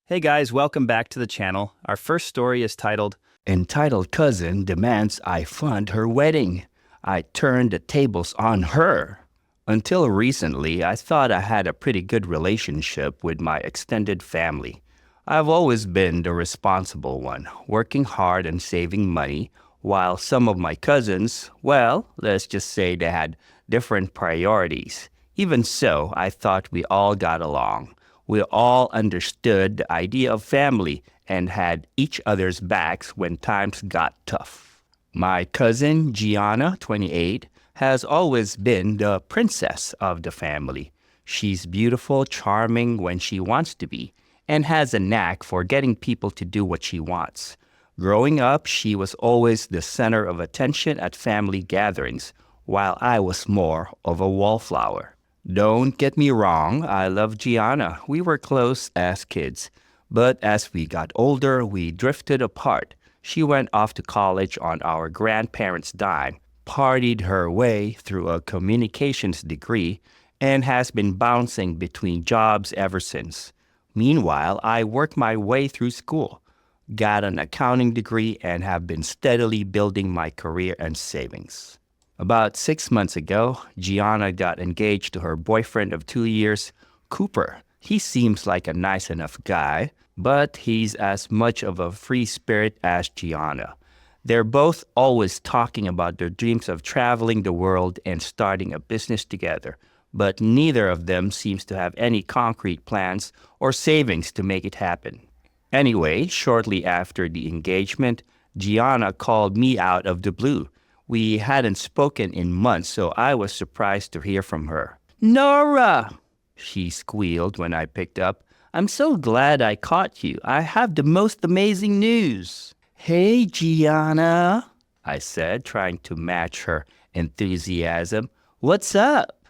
Hey guys, welcome back to the channel. Our first story is titled, Entitled Cousin Demands I Fund Her Wedding. I Turned the Tables on Her. Until recently, I thought I had a pretty good relationship with my extended family. I've always been the responsible one, working hard and saving money, while some of my cousins, well, let's just say they had different priorities. Even so, I thought we all got along. We all understood the idea of family and had each other's backs when times got tough. My cousin, Gianna, 28, has always been the princess of the family. She's beautiful, charming when she wants to be, and has a knack for getting people to do what she wants. Growing up, she was always the center of attention at family gatherings, while I was more of a wallflower. Don't get me wrong, I love Gianna. We were close as kids. But as we got older, we drifted apart. She went off to college on our grandparents' dime, partied her way through a communications degree, and has been bouncing between jobs ever since. Meanwhile, I worked my way through school, got an accounting degree, and have been steadily building my career and savings. About 6 months ago, Gianna got engaged to her boyfriend of 2 years, Cooper. He seems like a nice enough guy, but he's as much of a free spirit as Gianna. They're both always talking about their dreams of traveling the world and starting a business together, but neither of them seems to have any concrete plans or savings to make it happen. Anyway, shortly after the engagement, Gianna called me out of the blue. We hadn't spoken in months, so I was surprised to hear from her. "Nora!" she squealed when I picked up. "I'm so glad I caught you. I have the most amazing news." "Hey, Gianna," I said, trying to match her enthusiasm. "What's up?"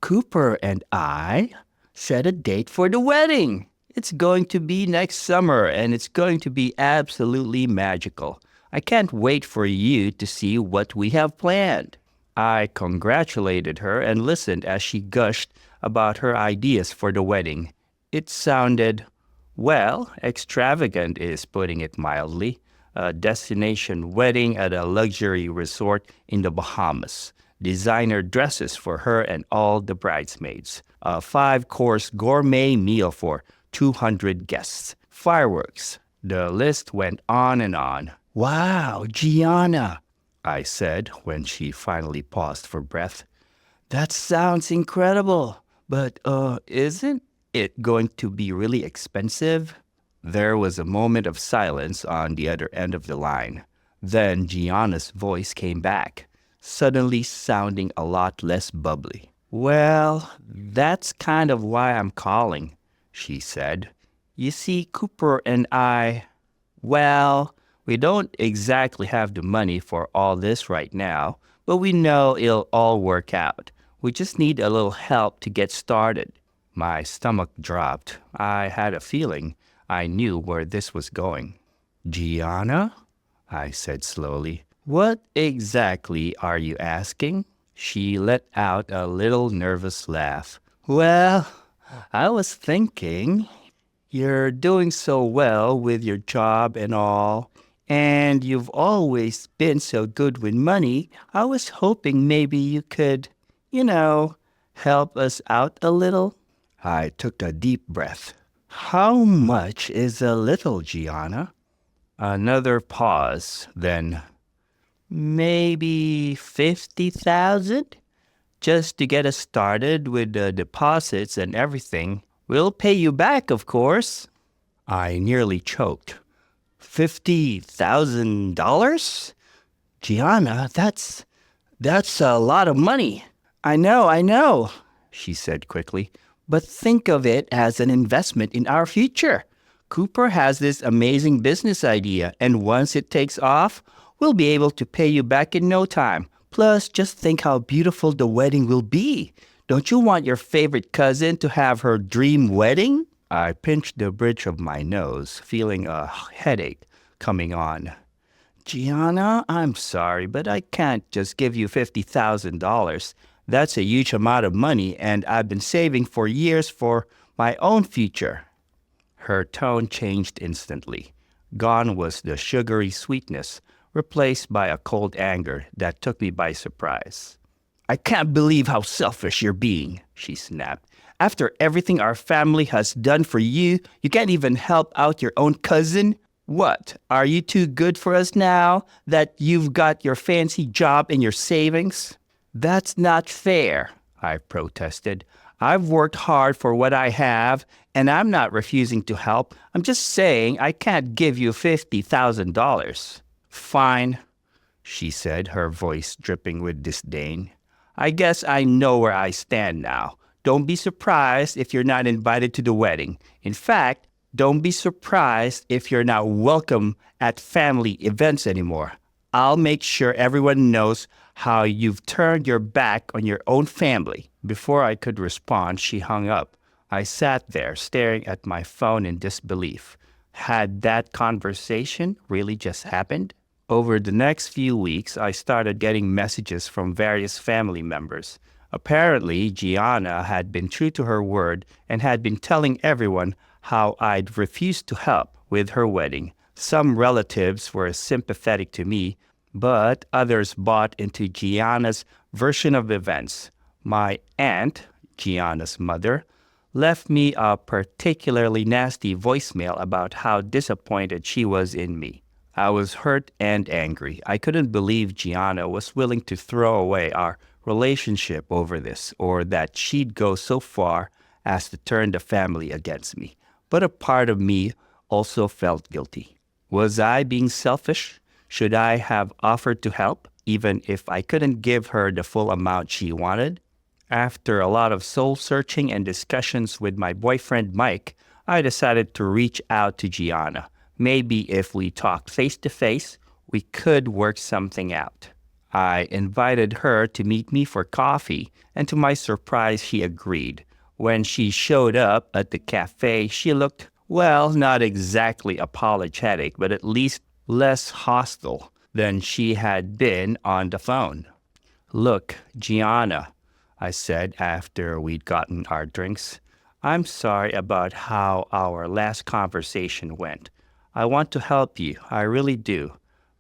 "Cooper and I set a date for the wedding. It's going to be next summer, and it's going to be absolutely magical. I can't wait for you to see what we have planned." I congratulated her and listened as she gushed about her ideas for the wedding. It sounded, well, extravagant is putting it mildly. A destination wedding at a luxury resort in the Bahamas. Designer dresses for her and all the bridesmaids. A 5-course gourmet meal for 200 guests. Fireworks. The list went on and on. "Wow, Gianna," I said when she finally paused for breath. "That sounds incredible, but isn't it going to be really expensive?" There was a moment of silence on the other end of the line. Then Gianna's voice came back, suddenly sounding a lot less bubbly. "Well, that's kind of why I'm calling," she said. "You see, Cooper and I, well, we don't exactly have the money for all this right now, but we know it'll all work out. We just need a little help to get started." My stomach dropped. I had a feeling I knew where this was going. "Gianna?" I said slowly. "What exactly are you asking?" She let out a little nervous laugh. "Well, I was thinking, you're doing so well with your job and all, and you've always been so good with money. I was hoping maybe you could, help us out a little." I took a deep breath. "How much is a little, Gianna?" Another pause, then, "Maybe 50,000? Just to get us started with the deposits and everything. We'll pay you back, of course." I nearly choked. $50,000? Gianna, that's a lot of money." I know, she said quickly. "But think of it as an investment in our future. Cooper has this amazing business idea, and once it takes off, we'll be able to pay you back in no time. Plus, just think how beautiful the wedding will be. Don't you want your favorite cousin to have her dream wedding?" I pinched the bridge of my nose, feeling a headache coming on. "Gianna, I'm sorry, but I can't just give you $50,000. That's a huge amount of money, and I've been saving for years for my own future." Her tone changed instantly. Gone was the sugary sweetness, replaced by a cold anger that took me by surprise. I can't believe how selfish you're being, she snapped. After everything our family has done for you, you can't even help out your own cousin? What, are you too good for us now that you've got your fancy job and your savings? That's not fair, I protested. I've worked hard for what I have, and I'm not refusing to help. I'm just saying I can't give you $50,000. Fine, she said, her voice dripping with disdain. I guess I know where I stand now. Don't be surprised if you're not invited to the wedding. In fact, don't be surprised if you're not welcome at family events anymore. I'll make sure everyone knows how you've turned your back on your own family. Before I could respond, she hung up. I sat there staring at my phone in disbelief. Had that conversation really just happened? Over the next few weeks, I started getting messages from various family members. Apparently, Gianna had been true to her word and had been telling everyone how I'd refused to help with her wedding. Some relatives were sympathetic to me, but others bought into Gianna's version of events. My aunt, Gianna's mother, left me a particularly nasty voicemail about how disappointed she was in me. I was hurt and angry. I couldn't believe Gianna was willing to throw away our relationship over this, or that she'd go so far as to turn the family against me. But a part of me also felt guilty. Was I being selfish? Should I have offered to help, even if I couldn't give her the full amount she wanted? After a lot of soul-searching and discussions with my boyfriend Mike, I decided to reach out to Gianna. Maybe if we talked face-to-face, we could work something out. I invited her to meet me for coffee, and to my surprise, she agreed. When she showed up at the cafe, she looked, well, not exactly apologetic, but at least less hostile than she had been on the phone. Look, Gianna, I said after we'd gotten our drinks, I'm sorry about how our last conversation went. I want to help you, I really do.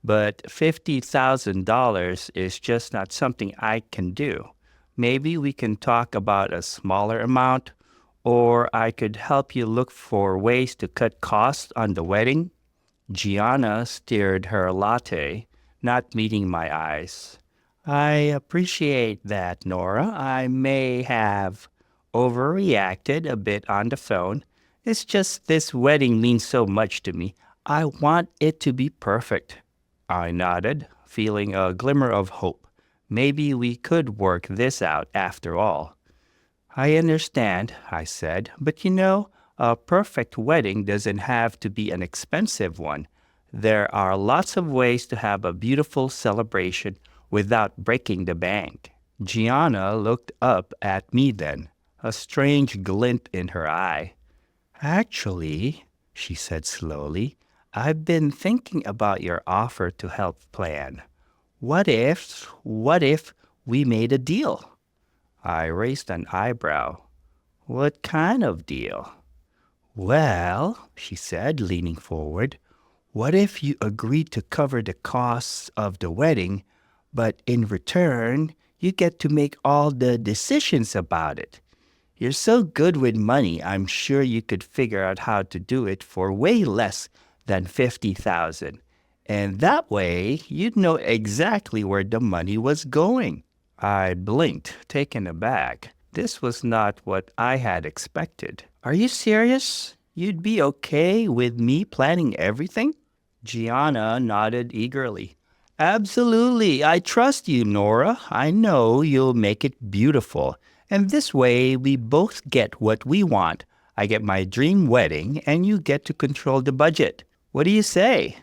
But $50,000 is just not something I can do. Maybe we can talk about a smaller amount, or I could help you look for ways to cut costs on the wedding. Gianna stirred her latte, not meeting my eyes. I appreciate that, Nora. I may have overreacted a bit on the phone. It's just this wedding means so much to me. I want it to be perfect. I nodded, feeling a glimmer of hope. Maybe we could work this out after all. I understand, I said, but a perfect wedding doesn't have to be an expensive one. There are lots of ways to have a beautiful celebration without breaking the bank. Gianna looked up at me then, a strange glint in her eye. Actually, she said slowly, I've been thinking about your offer to help plan. What if we made a deal? I raised an eyebrow. What kind of deal? Well, she said, leaning forward, what if you agreed to cover the costs of the wedding, but in return, you get to make all the decisions about it? You're so good with money, I'm sure you could figure out how to do it for way less than $50,000. And that way, you'd know exactly where the money was going. I blinked, taken aback. This was not what I had expected. Are you serious? You'd be okay with me planning everything? Gianna nodded eagerly. Absolutely. I trust you, Nora. I know you'll make it beautiful. And this way, we both get what we want. I get my dream wedding, and you get to control the budget. What do you say?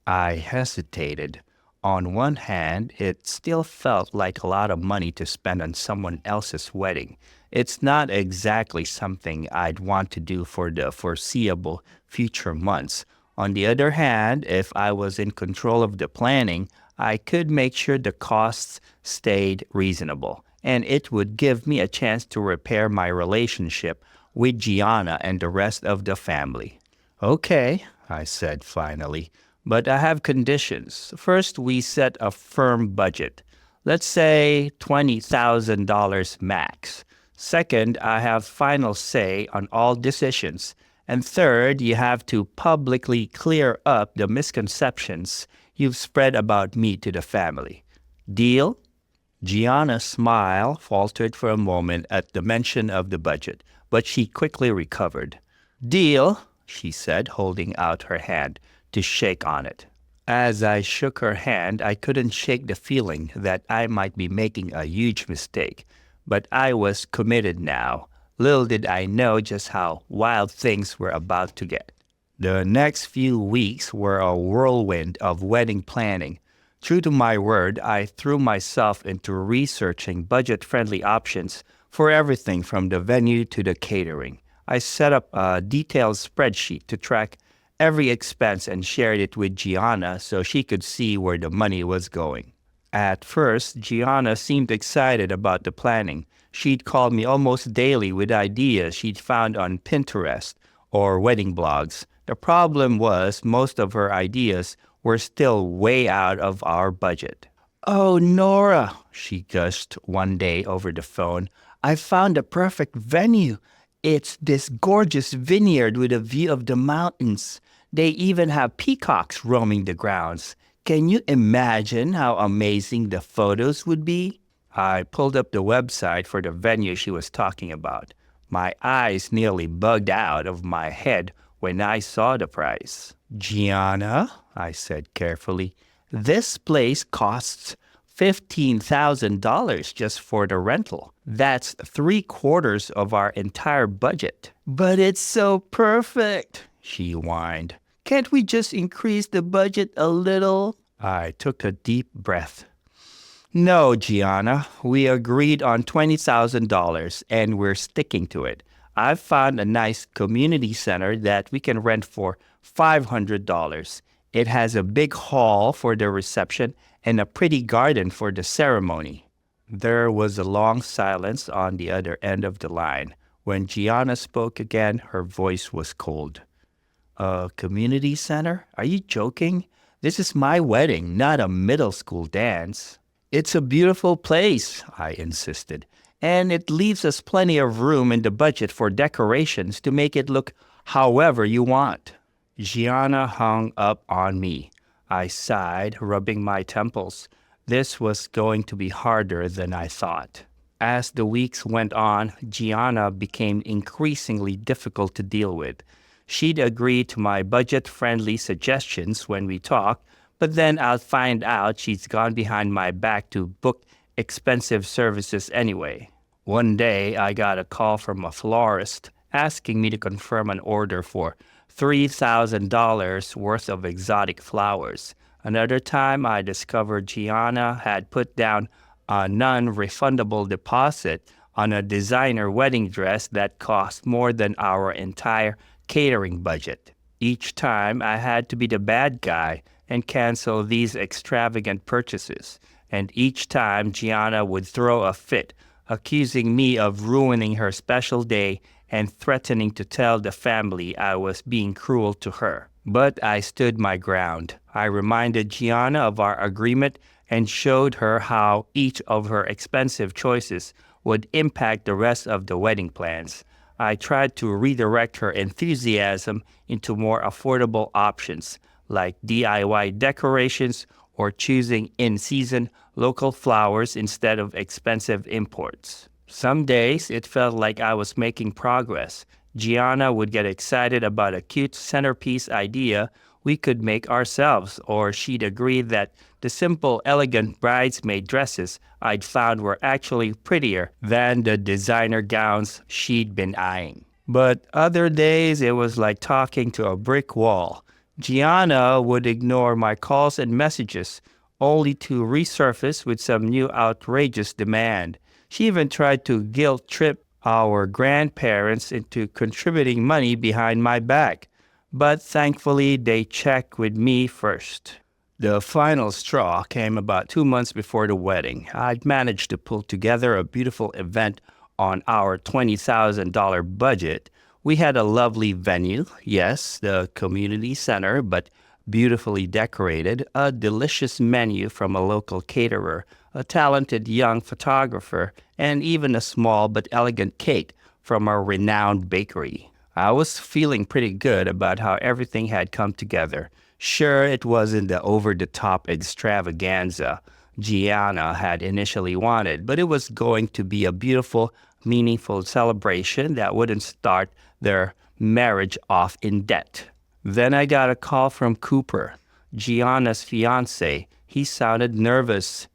I hesitated. On one hand, it still felt like a lot of money to spend on someone else's wedding. It's not exactly something I'd want to do for the foreseeable future months. On the other hand, if I was in control of the planning, I could make sure the costs stayed reasonable, and it would give me a chance to repair my relationship with Gianna and the rest of the family. Okay, I said finally, but I have conditions. First, we set a firm budget. Let's say $20,000 max. Second, I have final say on all decisions. And third, you have to publicly clear up the misconceptions you've spread about me to the family. Deal? Gianna's smile faltered for a moment at the mention of the budget, but she quickly recovered. Deal, she said, holding out her hand to shake on it. As I shook her hand, I couldn't shake the feeling that I might be making a huge mistake. But I was committed now. Little did I know just how wild things were about to get. The next few weeks were a whirlwind of wedding planning. True to my word, I threw myself into researching budget-friendly options for everything from the venue to the catering. I set up a detailed spreadsheet to track every expense and shared it with Gianna so she could see where the money was going. At first, Gianna seemed excited about the planning. She'd call me almost daily with ideas she'd found on Pinterest or wedding blogs. The problem was most of her ideas were still way out of our budget. "Oh, Nora," she gushed one day over the phone, "I found the perfect venue. It's this gorgeous vineyard with a view of the mountains. They even have peacocks roaming the grounds. Can you imagine how amazing the photos would be?" I pulled up the website for the venue she was talking about. My eyes nearly bugged out of my head when I saw the price. "Gianna," I said carefully, "this place costs $15,000 just for the rental. That's 3/4 of our entire budget." "But it's so perfect," she whined. "Can't we just increase the budget a little?" I took a deep breath. "No, Gianna, we agreed on $20,000 and we're sticking to it. I've found a nice community center that we can rent for $500. It has a big hall for the reception and a pretty garden for the ceremony." There was a long silence on the other end of the line. When Gianna spoke again, her voice was cold. "A community center? Are you joking? This is my wedding, not a middle school dance." "It's a beautiful place," I insisted, "and it leaves us plenty of room in the budget for decorations to make it look however you want." Gianna hung up on me. I sighed, rubbing my temples. This was going to be harder than I thought. As the weeks went on, Gianna became increasingly difficult to deal with. She'd agree to my budget-friendly suggestions when we talked, but then I'd find out she's gone behind my back to book expensive services anyway. One day, I got a call from a florist asking me to confirm an order for $3,000 worth of exotic flowers. Another time, I discovered Gianna had put down a non-refundable deposit on a designer wedding dress that cost more than our entire catering budget. Each time, I had to be the bad guy and cancel these extravagant purchases. And each time, Gianna would throw a fit, accusing me of ruining her special day and threatening to tell the family I was being cruel to her. But I stood my ground. I reminded Gianna of our agreement and showed her how each of her expensive choices would impact the rest of the wedding plans. I tried to redirect her enthusiasm into more affordable options, like DIY decorations or choosing in-season local flowers instead of expensive imports. Some days, it felt like I was making progress. Gianna would get excited about a cute centerpiece idea we could make ourselves, or she'd agree that the simple, elegant bridesmaid dresses I'd found were actually prettier than the designer gowns she'd been eyeing. But other days, it was like talking to a brick wall. Gianna would ignore my calls and messages, only to resurface with some new outrageous demand. She even tried to guilt-trip our grandparents into contributing money behind my back. But thankfully, they checked with me first. The final straw came about 2 months before the wedding. I'd managed to pull together a beautiful event On our $20,000 budget, we had a lovely venue, yes, the community center, but beautifully decorated, a delicious menu from a local caterer, a talented young photographer, and even a small but elegant cake from a renowned bakery. I was feeling pretty good about how everything had come together. Sure, it wasn't the over-the-top extravaganza Gianna had initially wanted, but it was going to be a beautiful, meaningful celebration that wouldn't start their marriage off in debt. Then I got a call from Cooper, Gianna's fiance. He sounded nervous.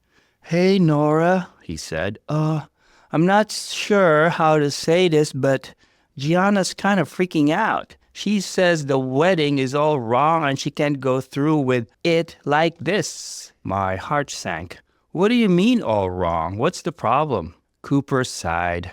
"Hey, Nora," he said. I'm not sure how to say this, but Gianna's kind of freaking out. She says the wedding is all wrong and she can't go through with it like this." My heart sank. "What do you mean all wrong? What's the problem?" Cooper sighed.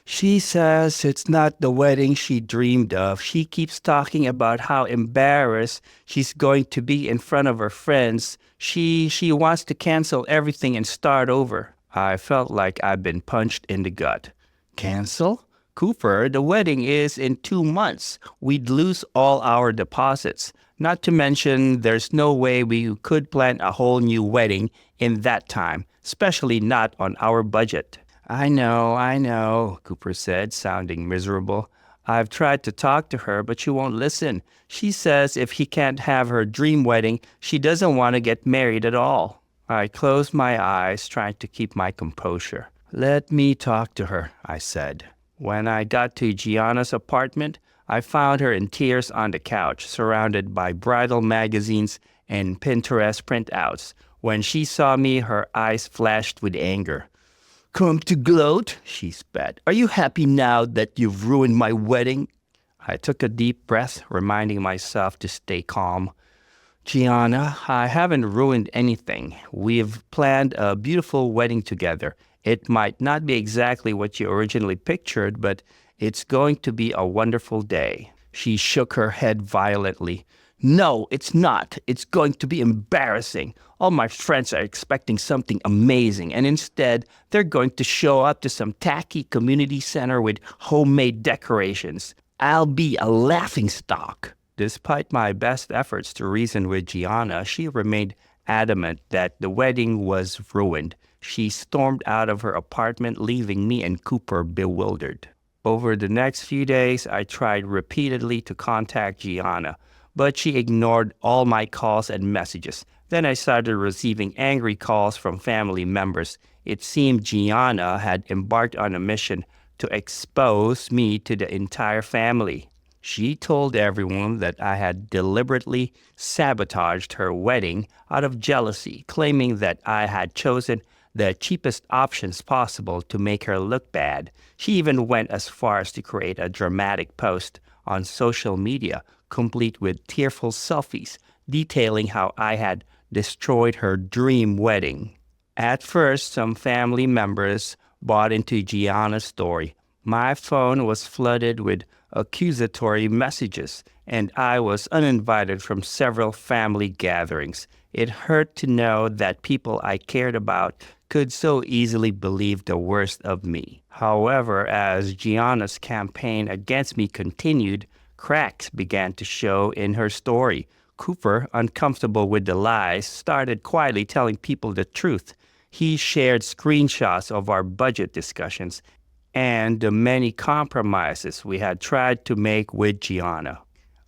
"She says it's not the wedding she dreamed of. She keeps talking about how embarrassed she's going to be in front of her friends. She wants to cancel everything and start over." I felt like I'd been punched in the gut. "Cancel? Cooper, the wedding is in 2 months. We'd lose all our deposits. Not to mention, there's no way we could plan a whole new wedding in that time, especially not on our budget." I know, Cooper said, sounding miserable. "I've tried to talk to her, but she won't listen. She says if he can't have her dream wedding, she doesn't want to get married at all." I closed my eyes, trying to keep my composure. "Let me talk to her," I said. When I got to Gianna's apartment, I found her in tears on the couch, surrounded by bridal magazines and Pinterest printouts. When she saw me, her eyes flashed with anger. "Come to gloat," she spat. "Are you happy now that you've ruined my wedding?" I took a deep breath, reminding myself to stay calm. "Gianna, I haven't ruined anything. We've planned a beautiful wedding together. It might not be exactly what you originally pictured, but it's going to be a wonderful day." She shook her head violently. "No, it's not. It's going to be embarrassing. All my friends are expecting something amazing, and instead, they're going to show up to some tacky community center with homemade decorations. I'll be a laughingstock." Despite my best efforts to reason with Gianna, she remained adamant that the wedding was ruined. She stormed out of her apartment, leaving me and Cooper bewildered. Over the next few days, I tried repeatedly to contact Gianna, but she ignored all my calls and messages. Then I started receiving angry calls from family members. It seemed Gianna had embarked on a mission to expose me to the entire family. She told everyone that I had deliberately sabotaged her wedding out of jealousy, claiming that I had chosen the cheapest options possible to make her look bad. She even went as far as to create a dramatic post on social media, complete with tearful selfies, detailing how I had destroyed her dream wedding. At first, some family members bought into Gianna's story. My phone was flooded with accusatory messages, and I was uninvited from several family gatherings. It hurt to know that people I cared about could so easily believe the worst of me. However, as Gianna's campaign against me continued, cracks began to show in her story. Cooper, uncomfortable with the lies, started quietly telling people the truth. He shared screenshots of our budget discussions and the many compromises we had tried to make with Gianna.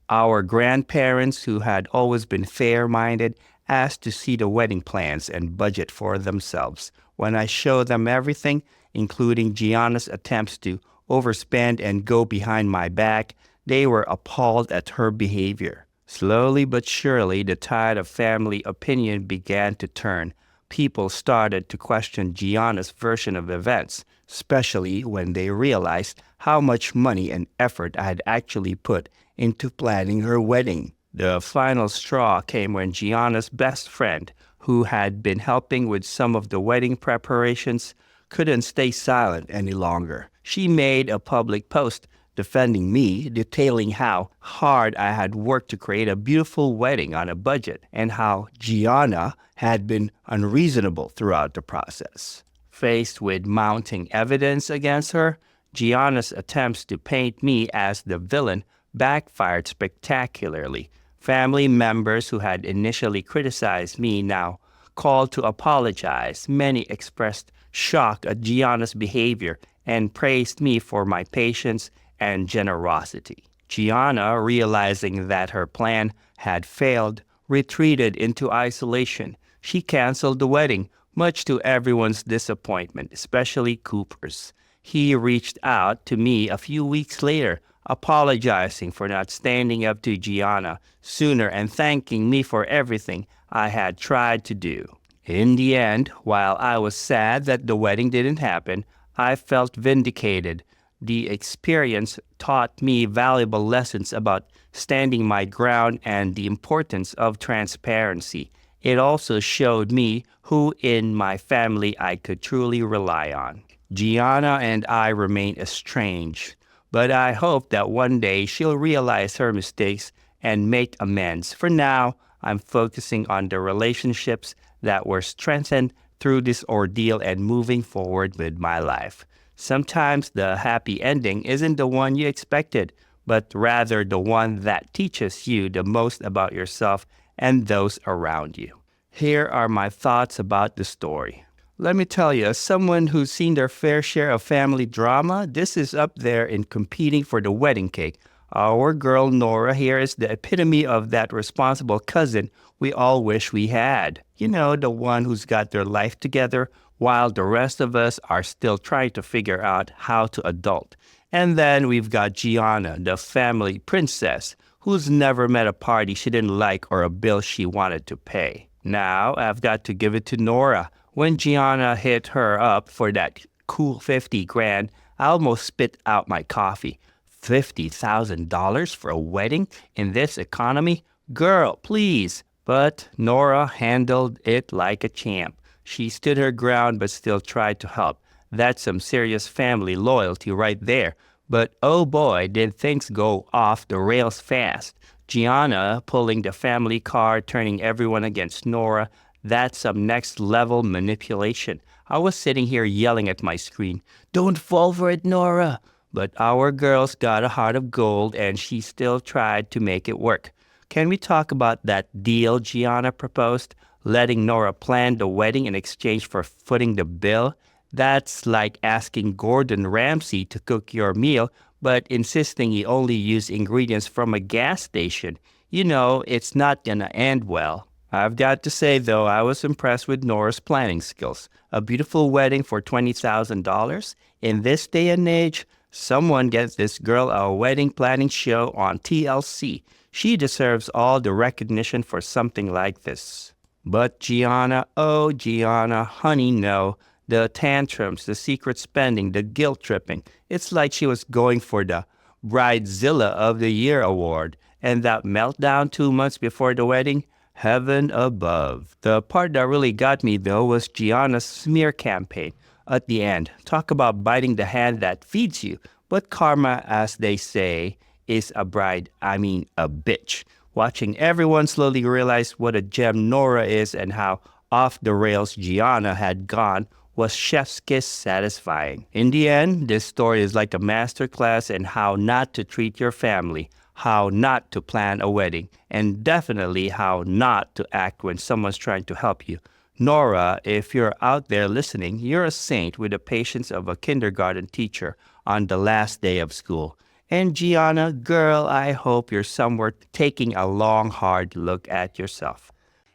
Our grandparents, who had always been fair-minded, asked to see the wedding plans and budget for themselves. When I showed them everything, including Gianna's attempts to overspend and go behind my back, they were appalled at her behavior. Slowly but surely, the tide of family opinion began to turn. People started to question Gianna's version of events, especially when they realized how much money and effort I had actually put into planning her wedding. The final straw came when Gianna's best friend, who had been helping with some of the wedding preparations, couldn't stay silent any longer. She made a public post defending me, detailing how hard I had worked to create a beautiful wedding on a budget and how Gianna had been unreasonable throughout the process. Faced with mounting evidence against her, Gianna's attempts to paint me as the villain backfired spectacularly. Family members who had initially criticized me now called to apologize. Many expressed shock at Gianna's behavior and praised me for my patience and generosity. Gianna, realizing that her plan had failed, retreated into isolation. She canceled the wedding, much to everyone's disappointment, especially Cooper's. He reached out to me a few weeks later, apologizing for not standing up to Gianna sooner and thanking me for everything I had tried to do. In the end, while I was sad that the wedding didn't happen, I felt vindicated. The experience taught me valuable lessons about standing my ground and the importance of transparency. It also showed me who in my family I could truly rely on. Gianna and I remain estranged, but I hope that one day she'll realize her mistakes and make amends. For now, I'm focusing on the relationships that were strengthened through this ordeal and moving forward with my life. Sometimes the happy ending isn't the one you expected, but rather the one that teaches you the most about yourself and those around you. Here are my thoughts about the story. Let me tell you, as someone who's seen their fair share of family drama, this is up there in competing for the wedding cake. Our girl Nora here is the epitome of that responsible cousin we all wish we had. You know, the one who's got their life together while the rest of us are still trying to figure out how to adult. And then we've got Gianna, the family princess, who's never met a party she didn't like or a bill she wanted to pay. Now, I've got to give it to Nora. When Gianna hit her up for that cool 50 grand, I almost spit out my coffee. $50,000 for a wedding in this economy? Girl, please. But Nora handled it like a champ. She stood her ground but still tried to help. That's some serious family loyalty right there. But oh boy, did things go off the rails fast. Gianna pulling the family card, turning everyone against Nora. That's some next level manipulation. I was sitting here yelling at my screen, "Don't fall for it, Nora." But our girl's got a heart of gold and she still tried to make it work. Can we talk about that deal Gianna proposed? Letting Nora plan the wedding in exchange for footing the bill? That's like asking Gordon Ramsay to cook your meal, but insisting he only use ingredients from a gas station. You know, it's not gonna end well. I've got to say, though, I was impressed with Nora's planning skills. A beautiful wedding for $20,000? In this day and age, someone gets this girl a wedding planning show on TLC. She deserves all the recognition for something like this. But Gianna, oh Gianna, honey, no. The tantrums, the secret spending, the guilt tripping. It's like she was going for the Bridezilla of the Year award. And that meltdown 2 months before the wedding? Heaven above. The part that really got me, though, was Gianna's smear campaign at the end. Talk about biting the hand that feeds you. But karma, as they say, is a bitch. Watching everyone slowly realize what a gem Nora is and how off the rails Gianna had gone was chef's kiss satisfying. In the end, this story is like a masterclass in how not to treat your family, how not to plan a wedding, and definitely how not to act when someone's trying to help you. Nora, if you're out there listening, you're a saint with the patience of a kindergarten teacher on the last day of school. And Gianna, girl, I hope you're somewhere taking a long, hard look at yourself.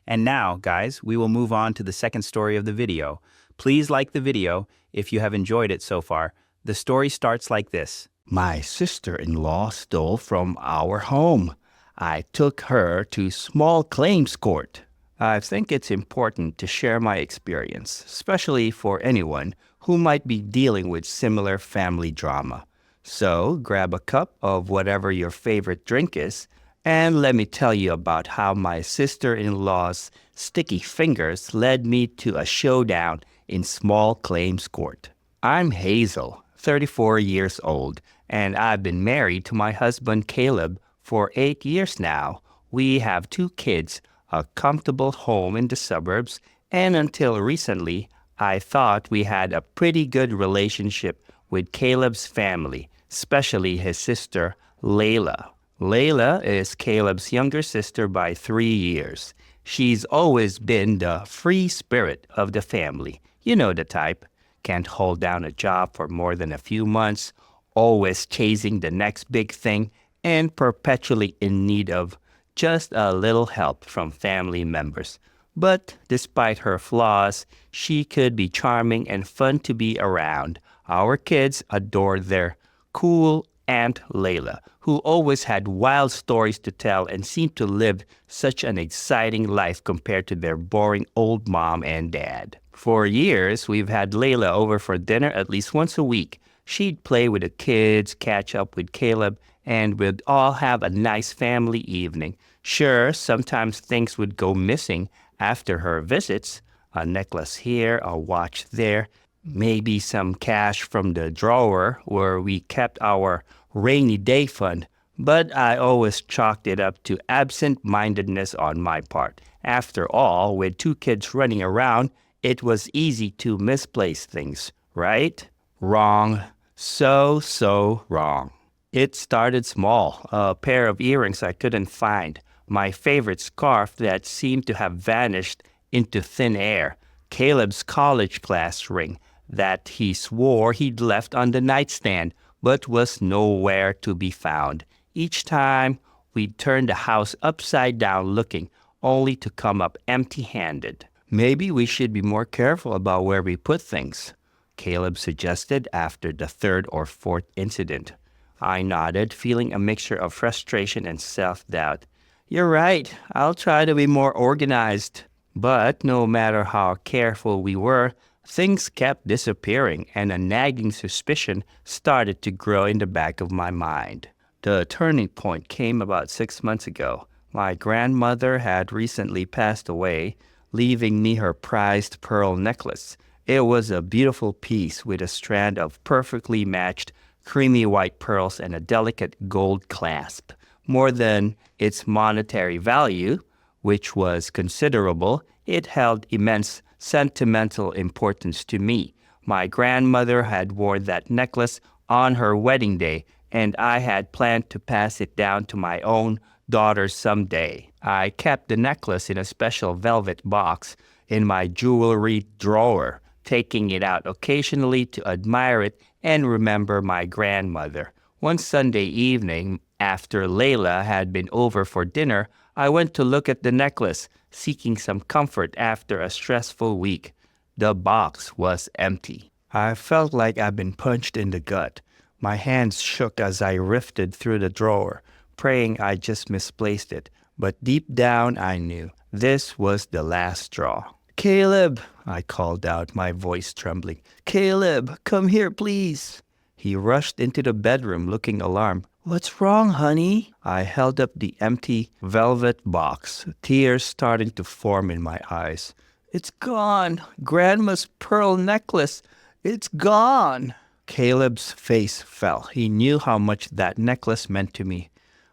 And now, guys, we will move on to the second story of the video. Please like the video if you have enjoyed it so far. The story starts like this. My sister-in-law stole from our home. I took her to small claims court. I think it's important to share my experience, especially for anyone who might be dealing with similar family drama. So grab a cup of whatever your favorite drink is, and let me tell you about how my sister-in-law's sticky fingers led me to a showdown in small claims court. I'm Hazel, 34 years old, and I've been married to my husband Caleb for 8 years now. We have 2 kids, a comfortable home in the suburbs, and until recently, I thought we had a pretty good relationship with Caleb's family, especially his sister, Layla. Layla is Caleb's younger sister by 3 years. She's always been the free spirit of the family. You know the type. Can't hold down a job for more than a few months, always chasing the next big thing, and perpetually in need of just a little help from family members. But despite her flaws, she could be charming and fun to be around. Our kids adored their cool Aunt Layla, who always had wild stories to tell and seemed to live such an exciting life compared to their boring old mom and dad. For years, we've had Layla over for dinner at least once a week. She'd play with the kids, catch up with Caleb, and we'd all have a nice family evening. Sure, sometimes things would go missing after her visits. A necklace here, a watch there, maybe some cash from the drawer where we kept our rainy day fund. But I always chalked it up to absent-mindedness on my part. After all, with 2 kids running around, it was easy to misplace things, right? Wrong. So wrong. It started small, a pair of earrings I couldn't find, my favorite scarf that seemed to have vanished into thin air, Caleb's college class ring that he swore he'd left on the nightstand but was nowhere to be found. Each time, we'd turn the house upside down looking, only to come up empty-handed. Maybe we should be more careful about where we put things, Caleb suggested after the 3rd or 4th incident. I nodded, feeling a mixture of frustration and self-doubt. You're right, I'll try to be more organized. But no matter how careful we were, things kept disappearing and a nagging suspicion started to grow in the back of my mind. The turning point came about 6 months ago. My grandmother had recently passed away, leaving me her prized pearl necklace. It was a beautiful piece with a strand of perfectly matched creamy white pearls and a delicate gold clasp. More than its monetary value, which was considerable, it held immense sentimental importance to me. My grandmother had worn that necklace on her wedding day, and I had planned to pass it down to my own daughter someday. I kept the necklace in a special velvet box in my jewelry drawer, taking it out occasionally to admire it and remember my grandmother. One Sunday evening, after Layla had been over for dinner, I went to look at the necklace, seeking some comfort after a stressful week. The box was empty. I felt like I'd been punched in the gut. My hands shook as I rifted through the drawer, praying I just misplaced it. But deep down I knew this was the last straw. "Caleb," I called out, my voice trembling. "Caleb, come here, please." He rushed into the bedroom looking alarmed. "What's wrong, honey?" I held up the empty velvet box, tears starting to form in my eyes. "It's gone. Grandma's pearl necklace. It's gone." Caleb's face fell. He knew how much that necklace meant to me.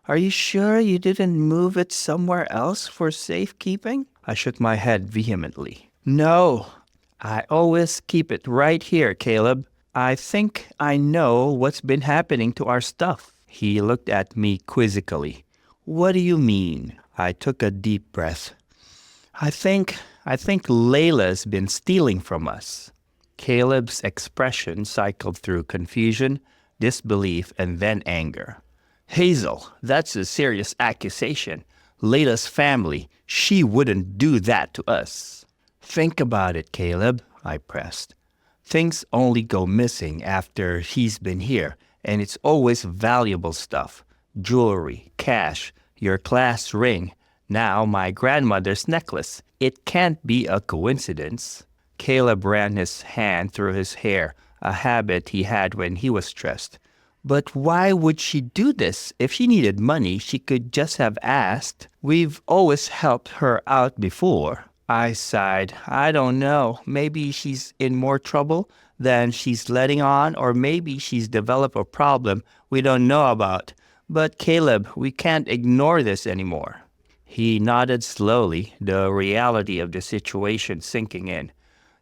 "Are you sure you didn't move it somewhere else for safekeeping?" I shook my head vehemently. "No, I always keep it right here, Caleb. I think I know what's been happening to our stuff." He looked at me quizzically. "What do you mean?" I took a deep breath. I think Layla's been stealing from us." Caleb's expression cycled through confusion, disbelief, and then anger. "Hazel, that's a serious accusation. Layla's family, she wouldn't do that to us." "Think about it, Caleb," I pressed. "Things only go missing after he's been here, and it's always valuable stuff. Jewelry, cash, your class ring, now my grandmother's necklace. It can't be a coincidence." Caleb ran his hand through his hair, a habit he had when he was stressed. "But why would she do this? If she needed money, she could just have asked. We've always helped her out before." I sighed. "I don't know. Maybe she's in more trouble than she's letting on, or maybe she's developed a problem we don't know about. But Caleb, we can't ignore this anymore." He nodded slowly, the reality of the situation sinking in.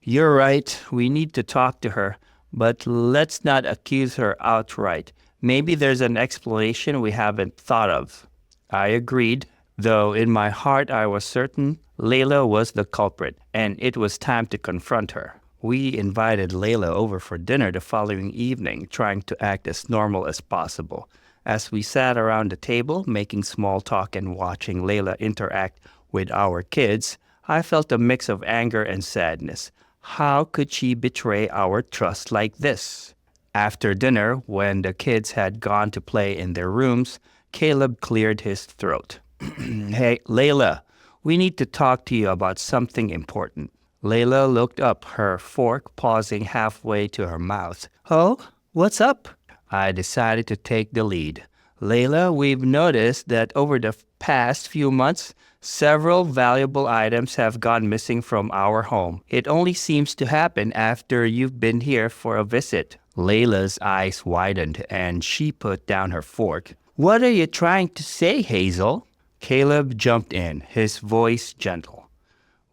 "You're right. We need to talk to her. But let's not accuse her outright. Maybe there's an explanation we haven't thought of. I agreed, though in my heart I was certain Layla was the culprit, and it was time to confront her. We invited Layla over for dinner the following evening, trying to act as normal as possible. As we sat around the table, making small talk and watching Layla interact with our kids, I felt a mix of anger and sadness. How could she betray our trust like this? After dinner, when the kids had gone to play in their rooms, Caleb cleared his throat. Hey, Layla, we need to talk to you about something important. Layla looked up, her fork pausing halfway to her mouth. Oh, what's up? I decided to take the lead. Layla, we've noticed that over the past few months, several valuable items have gone missing from our home. It only seems to happen after you've been here for a visit. Layla's eyes widened and she put down her fork. What are you trying to say, Hazel? Caleb jumped in, his voice gentle.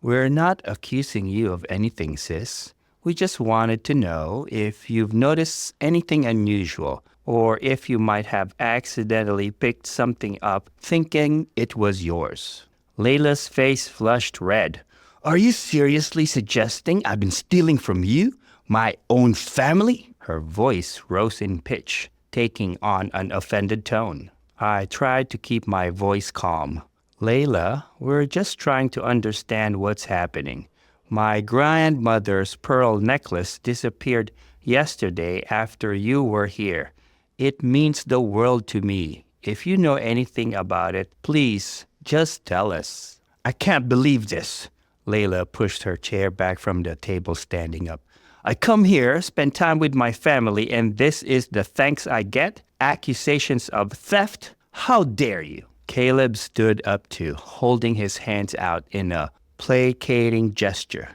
We're not accusing you of anything, sis. We just wanted to know if you've noticed anything unusual or if you might have accidentally picked something up thinking it was yours. Layla's face flushed red. Are you seriously suggesting I've been stealing from you, my own family? Her voice rose in pitch, taking on an offended tone. I tried to keep my voice calm. Layla, we're just trying to understand what's happening. My grandmother's pearl necklace disappeared yesterday after you were here. It means the world to me. If you know anything about it, please just tell us. I can't believe this. Layla pushed her chair back from the table, standing up. I come here, spend time with my family, and this is the thanks I get? Accusations of theft? How dare you? Caleb stood up too, holding his hands out in a placating gesture.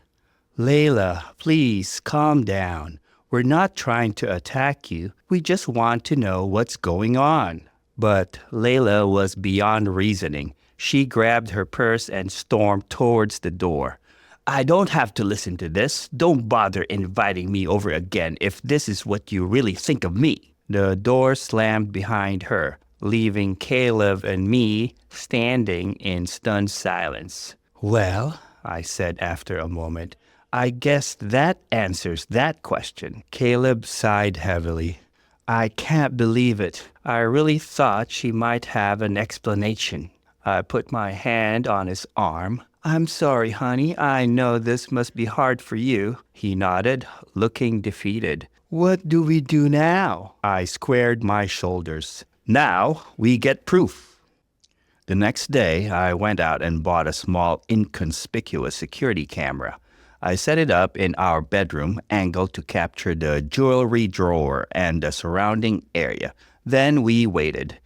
Layla, please calm down. We're not trying to attack you. We just want to know what's going on. But Layla was beyond reasoning. She grabbed her purse and stormed towards the door. I don't have to listen to this. Don't bother inviting me over again if this is what you really think of me. The door slammed behind her, leaving Caleb and me standing in stunned silence. Well, I said after a moment, I guess that answers that question. Caleb sighed heavily. I can't believe it. I really thought she might have an explanation. I put my hand on his arm. I'm sorry, honey. I know this must be hard for you. He nodded, looking defeated. What do we do now? I squared my shoulders. Now we get proof. The next day, I went out and bought a small, inconspicuous security camera. I set it up in our bedroom, angled to capture the jewelry drawer and the surrounding area. Then we waited.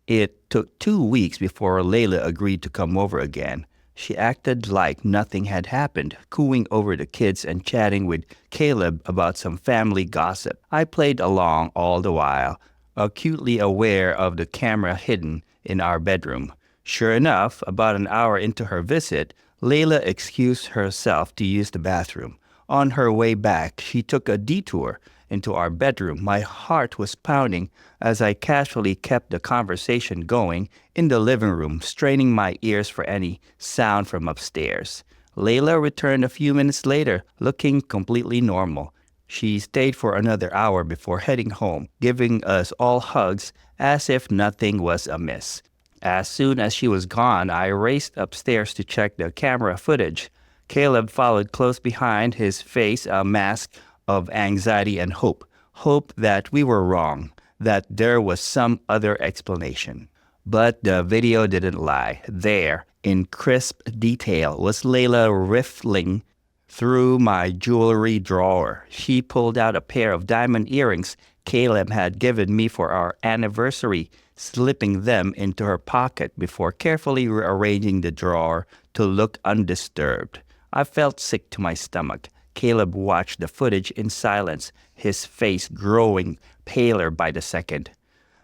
It took 2 weeks before Layla agreed to come over again. She acted like nothing had happened, cooing over the kids and chatting with Caleb about some family gossip. I played along all the while, acutely aware of the camera hidden in our bedroom. Sure enough, about an hour into her visit, Layla excused herself to use the bathroom. On her way back, she took a detour into our bedroom. My heart was pounding as I casually kept the conversation going in the living room, straining my ears for any sound from upstairs. Layla returned a few minutes later, looking completely normal. She stayed for another hour before heading home, giving us all hugs as if nothing was amiss. As soon as she was gone, I raced upstairs to check the camera footage. Caleb followed close behind, his face a mask of anxiety and hope. Hope that we were wrong, that there was some other explanation. But the video didn't lie. There, in crisp detail, was Layla riffling through my jewelry drawer. She pulled out a pair of diamond earrings Caleb had given me for our anniversary, slipping them into her pocket before carefully rearranging the drawer to look undisturbed. I felt sick to my stomach. Caleb watched the footage in silence, his face growing paler by the second.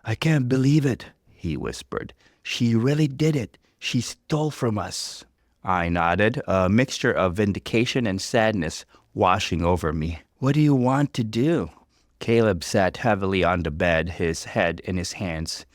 I can't believe it, he whispered. She really did it. She stole from us. I nodded, a mixture of vindication and sadness washing over me. What do you want to do? Caleb sat heavily on the bed, his head in his hands.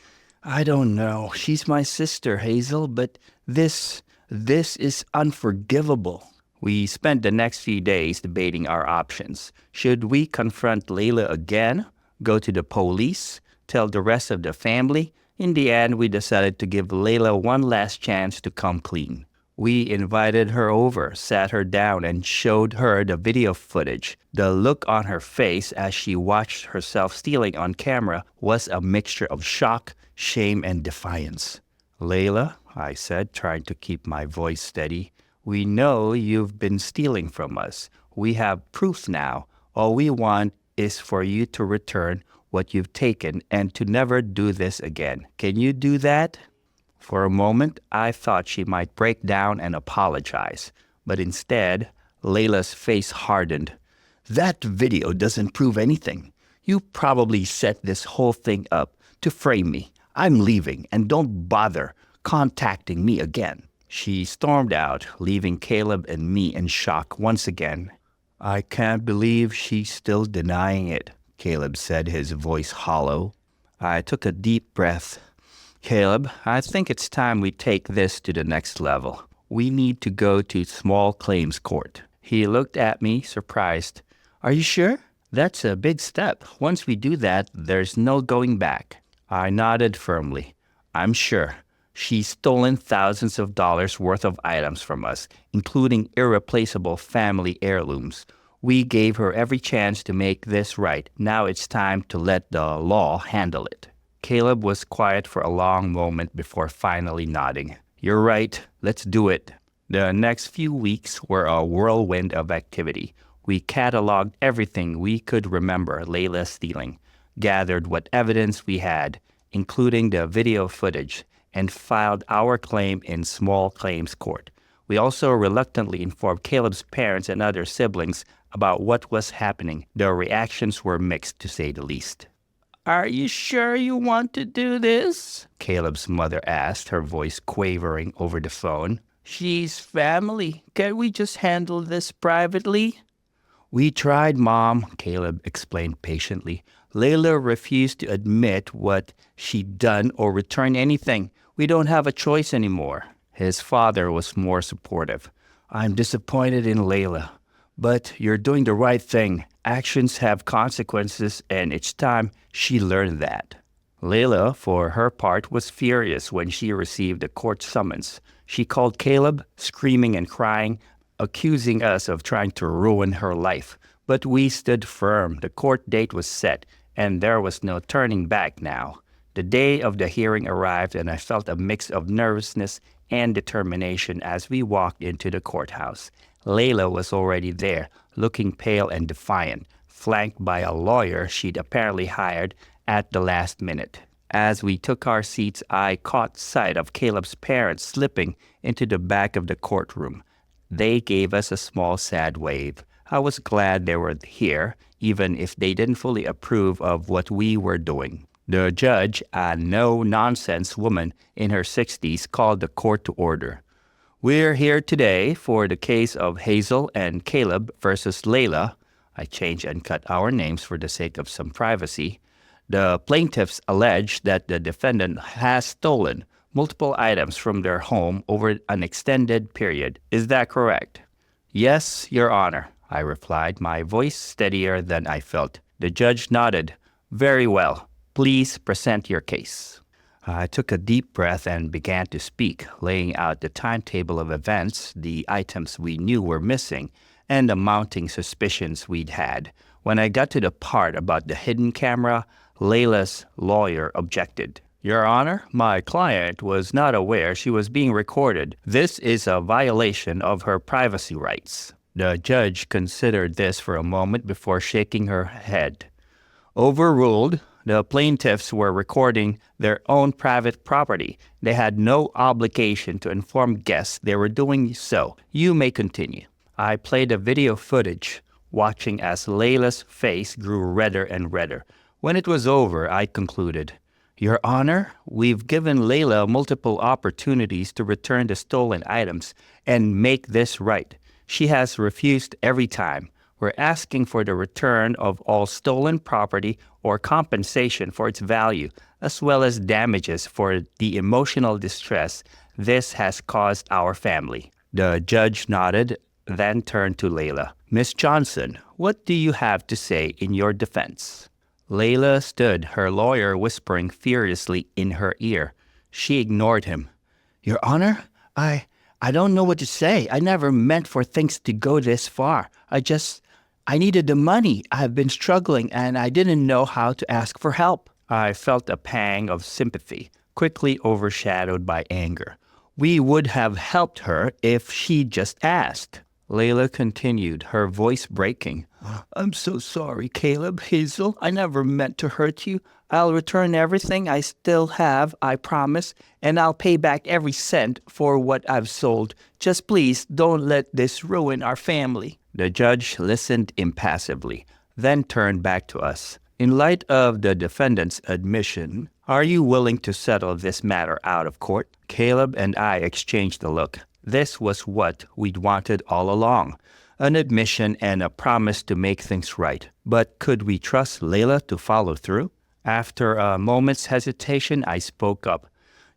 I don't know. She's my sister, Hazel, but this is unforgivable. We spent the next few days debating our options. Should we confront Layla again? Go to the police? Tell the rest of the family? In the end, we decided to give Layla one last chance to come clean. We invited her over, sat her down, and showed her the video footage. The look on her face as she watched herself stealing on camera was a mixture of shock, shame, and defiance. Layla, I said, trying to keep my voice steady, we know you've been stealing from us. We have proof now. All we want is for you to return what you've taken and to never do this again. Can you do that? For a moment, I thought she might break down and apologize, but instead, Layla's face hardened. That video doesn't prove anything. You probably set this whole thing up to frame me. I'm leaving, and don't bother contacting me again. She stormed out, leaving Caleb and me in shock once again. I can't believe she's still denying it, Caleb said, his voice hollow. I took a deep breath. Caleb, I think it's time we take this to the next level. We need to go to small claims court. He looked at me, surprised. Are you sure? That's a big step. Once we do that, there's no going back. I nodded firmly. I'm sure. She's stolen thousands of dollars worth of items from us, including irreplaceable family heirlooms. We gave her every chance to make this right. Now it's time to let the law handle it. Caleb was quiet for a long moment before finally nodding. You're right. Let's do it. The next few weeks were a whirlwind of activity. We cataloged everything we could remember Layla stealing, gathered what evidence we had, including the video footage, and filed our claim in small claims court. We also reluctantly informed Caleb's parents and other siblings about what was happening. The reactions were mixed, to say the least. Are you sure you want to do this? Caleb's mother asked, her voice quavering over the phone. She's family. Can't we just handle this privately? We tried, Mom, Caleb explained patiently. Layla refused to admit what she'd done or return anything. We don't have a choice anymore. His father was more supportive. I'm disappointed in Layla, but you're doing the right thing. Actions have consequences, and it's time she learned that. Layla, for her part, was furious when she received a court summons. She called Caleb, screaming and crying, accusing us of trying to ruin her life. But we stood firm. The court date was set, and there was no turning back now. The day of the hearing arrived, and I felt a mix of nervousness and determination as we walked into the courthouse. Layla was already there, looking pale and defiant, flanked by a lawyer she'd apparently hired at the last minute. As we took our seats, I caught sight of Caleb's parents slipping into the back of the courtroom. They gave us a small, sad wave. I was glad they were here, even if they didn't fully approve of what we were doing. The judge, a no-nonsense woman in her 60s, called the court to order. We're here today for the case of Hazel and Caleb versus Layla. I changed and cut our names for the sake of some privacy. The plaintiffs allege that the defendant has stolen multiple items from their home over an extended period. Is that correct? Yes, Your Honor, I replied, my voice steadier than I felt. The judge nodded. Very well. Please present your case. I took a deep breath and began to speak, laying out the timetable of events, the items we knew were missing, and the mounting suspicions we'd had. When I got to the part about the hidden camera, Layla's lawyer objected. Your Honor, my client was not aware she was being recorded. This is a violation of her privacy rights. The judge considered this for a moment before shaking her head. Overruled. The plaintiffs were recording their own private property. They had no obligation to inform guests they were doing so. You may continue. I played the video footage, watching as Layla's face grew redder and redder. When it was over, I concluded, Your Honor, we've given Layla multiple opportunities to return the stolen items and make this right. She has refused every time. We're asking for the return of all stolen property or compensation for its value, as well as damages for the emotional distress this has caused our family." The judge nodded, then turned to Layla. "Miss Johnson, what do you have to say in your defense?" Layla stood, her lawyer whispering furiously in her ear. She ignored him. "Your Honor, I don't know what to say. I never meant for things to go this far. I needed the money. I've been struggling and I didn't know how to ask for help." I felt a pang of sympathy, quickly overshadowed by anger. "We would have helped her if she just asked." Layla continued, her voice breaking. "I'm so sorry, Caleb, Hazel. I never meant to hurt you. I'll return everything I still have, I promise, and I'll pay back every cent for what I've sold. Just please don't let this ruin our family." The judge listened impassively, then turned back to us. "In light of the defendant's admission, are you willing to settle this matter out of court?" Caleb and I exchanged a look. This was what we'd wanted all along, an admission and a promise to make things right. But could we trust Layla to follow through? After a moment's hesitation, I spoke up.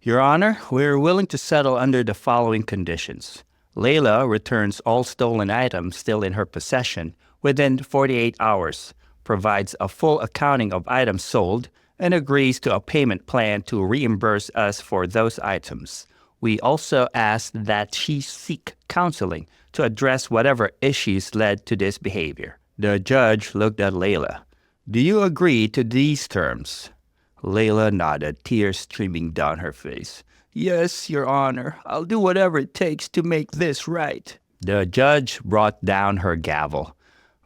"Your Honor, we're willing to settle under the following conditions. Layla returns all stolen items still in her possession within 48 hours, provides a full accounting of items sold, and agrees to a payment plan to reimburse us for those items. We also ask that she seek counseling to address whatever issues led to this behavior." The judge looked at Layla. "Do you agree to these terms?" Layla nodded, tears streaming down her face. "Yes, Your Honor. I'll do whatever it takes to make this right." The judge brought down her gavel.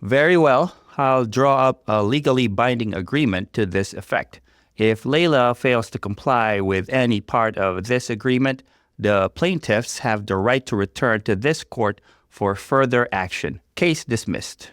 "Very well. I'll draw up a legally binding agreement to this effect. If Layla fails to comply with any part of this agreement, the plaintiffs have the right to return to this court for further action. Case dismissed."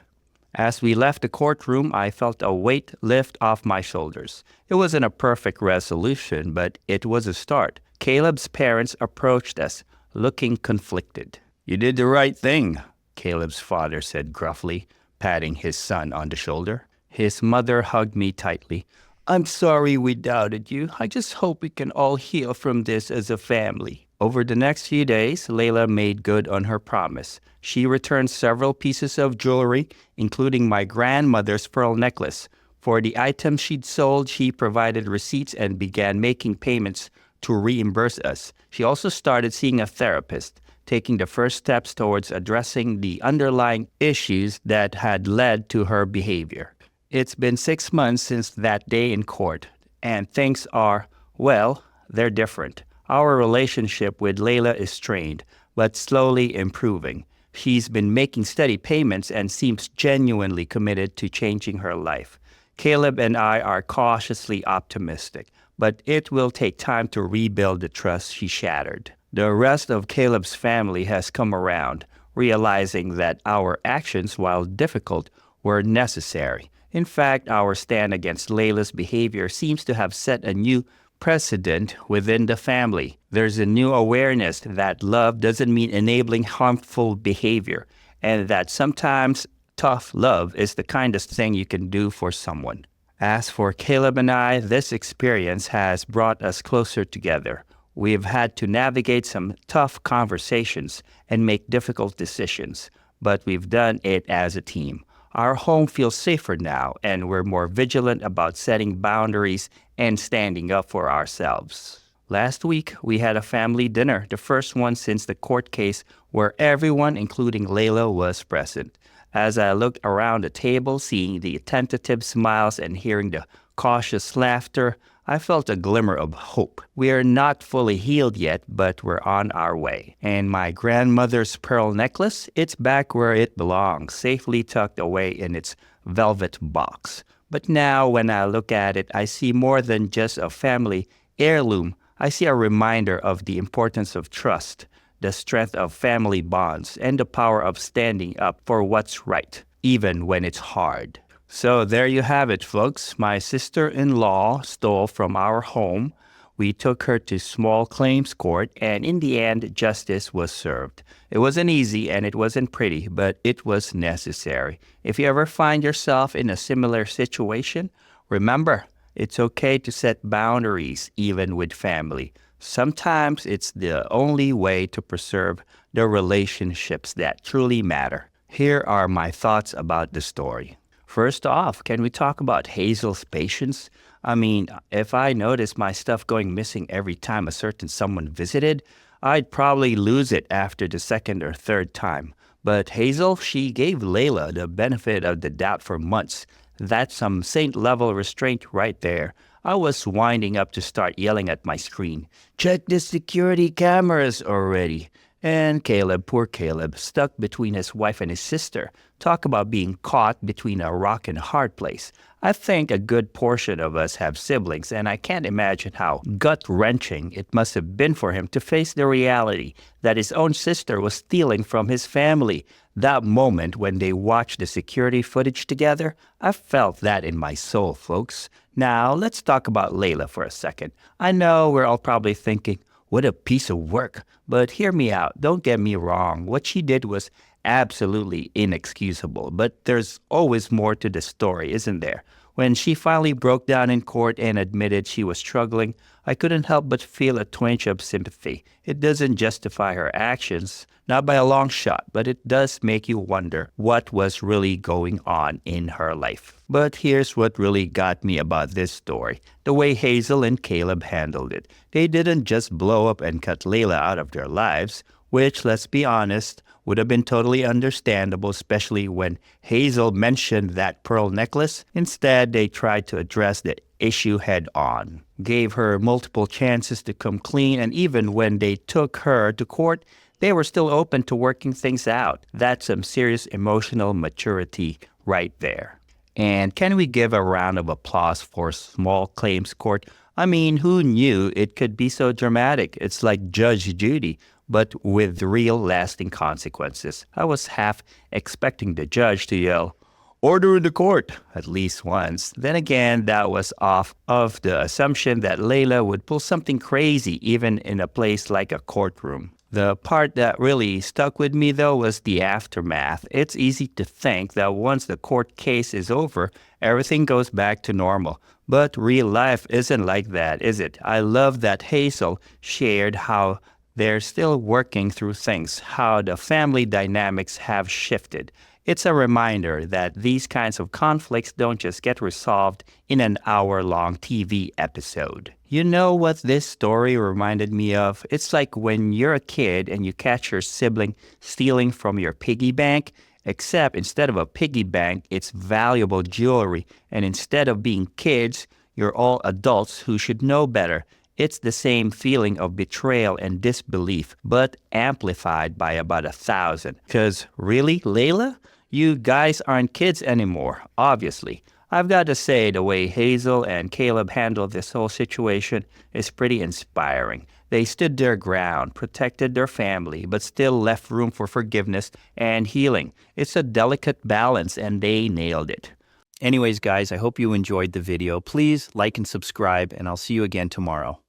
As we left the courtroom, I felt a weight lift off my shoulders. It wasn't a perfect resolution, but it was a start. Caleb's parents approached us, looking conflicted. "You did the right thing," Caleb's father said gruffly, patting his son on the shoulder. His mother hugged me tightly. "I'm sorry we doubted you. I just hope we can all heal from this as a family." Over the next few days, Layla made good on her promise. She returned several pieces of jewelry, including my grandmother's pearl necklace. For the items she'd sold, she provided receipts and began making payments to reimburse us. She also started seeing a therapist, taking the first steps towards addressing the underlying issues that had led to her behavior. It's been 6 months since that day in court, and things are, well, they're different. Our relationship with Layla is strained, but slowly improving. She's been making steady payments and seems genuinely committed to changing her life. Caleb and I are cautiously optimistic, but it will take time to rebuild the trust she shattered. The rest of Caleb's family has come around, realizing that our actions, while difficult, were necessary. In fact, our stand against Layla's behavior seems to have set a new precedent within the family. There's a new awareness that love doesn't mean enabling harmful behavior, and that sometimes tough love is the kindest thing you can do for someone. As for Caleb and I, this experience has brought us closer together. We've had to navigate some tough conversations and make difficult decisions, but we've done it as a team. Our home feels safer now, and we're more vigilant about setting boundaries and standing up for ourselves. Last week, we had a family dinner, the first one since the court case, where everyone, including Layla, was present. As I looked around the table, seeing the tentative smiles and hearing the cautious laughter, I felt a glimmer of hope. We are not fully healed yet, but we're on our way. And my grandmother's pearl necklace, it's back where it belongs, safely tucked away in its velvet box. But now when I look at it, I see more than just a family heirloom. I see a reminder of the importance of trust, the strength of family bonds, and the power of standing up for what's right, even when it's hard. So there you have it, folks. My sister-in-law stole from our home. We took her to small claims court, and in the end, justice was served. It wasn't easy and it wasn't pretty, but it was necessary. If you ever find yourself in a similar situation, remember, it's okay to set boundaries, even with family. Sometimes it's the only way to preserve the relationships that truly matter. Here are my thoughts about the story. First off, can we talk about Hazel's patience? I mean, if I noticed my stuff going missing every time a certain someone visited, I'd probably lose it after the second or third time. But Hazel, she gave Layla the benefit of the doubt for months. That's some saint-level restraint right there. I was winding up to start yelling at my screen, "Check the security cameras already." And Caleb, poor Caleb, stuck between his wife and his sister. Talk about being caught between a rock and a hard place. I think a good portion of us have siblings, and I can't imagine how gut-wrenching it must have been for him to face the reality that his own sister was stealing from his family. That moment when they watched the security footage together, I felt that in my soul, folks. Now, let's talk about Layla for a second. I know we're all probably thinking, what a piece of work. But hear me out. Don't get me wrong. What she did was absolutely inexcusable. But there's always more to the story, isn't there? When she finally broke down in court and admitted she was struggling, I couldn't help but feel a twinge of sympathy. It doesn't justify her actions, not by a long shot, but it does make you wonder what was really going on in her life. But here's what really got me about this story: the way Hazel and Caleb handled it. They didn't just blow up and cut Layla out of their lives, which, let's be honest, would have been totally understandable, especially when Hazel mentioned that pearl necklace. Instead, they tried to address the issue head on, gave her multiple chances to come clean, and even when they took her to court, they were still open to working things out. That's some serious emotional maturity right there. And can we give a round of applause for small claims court? I mean, who knew it could be so dramatic? It's like Judge Judy, but with real lasting consequences. I was half expecting the judge to yell, "Order in the court," at least once. Then again, that was off of the assumption that Layla would pull something crazy even in a place like a courtroom. The part that really stuck with me, though, was the aftermath. It's easy to think that once the court case is over, everything goes back to normal. But real life isn't like that, is it? I love that Hazel shared how they're still working through things, how the family dynamics have shifted. It's a reminder that these kinds of conflicts don't just get resolved in an hour-long TV episode. You know what this story reminded me of? It's like when you're a kid and you catch your sibling stealing from your piggy bank, except instead of a piggy bank, it's valuable jewelry. And instead of being kids, you're all adults who should know better. It's the same feeling of betrayal and disbelief, but amplified by about 1,000. Because really, Layla? You guys aren't kids anymore, obviously. I've got to say, the way Hazel and Caleb handled this whole situation is pretty inspiring. They stood their ground, protected their family, but still left room for forgiveness and healing. It's a delicate balance, and they nailed it. Anyways, guys, I hope you enjoyed the video. Please like and subscribe, and I'll see you again tomorrow.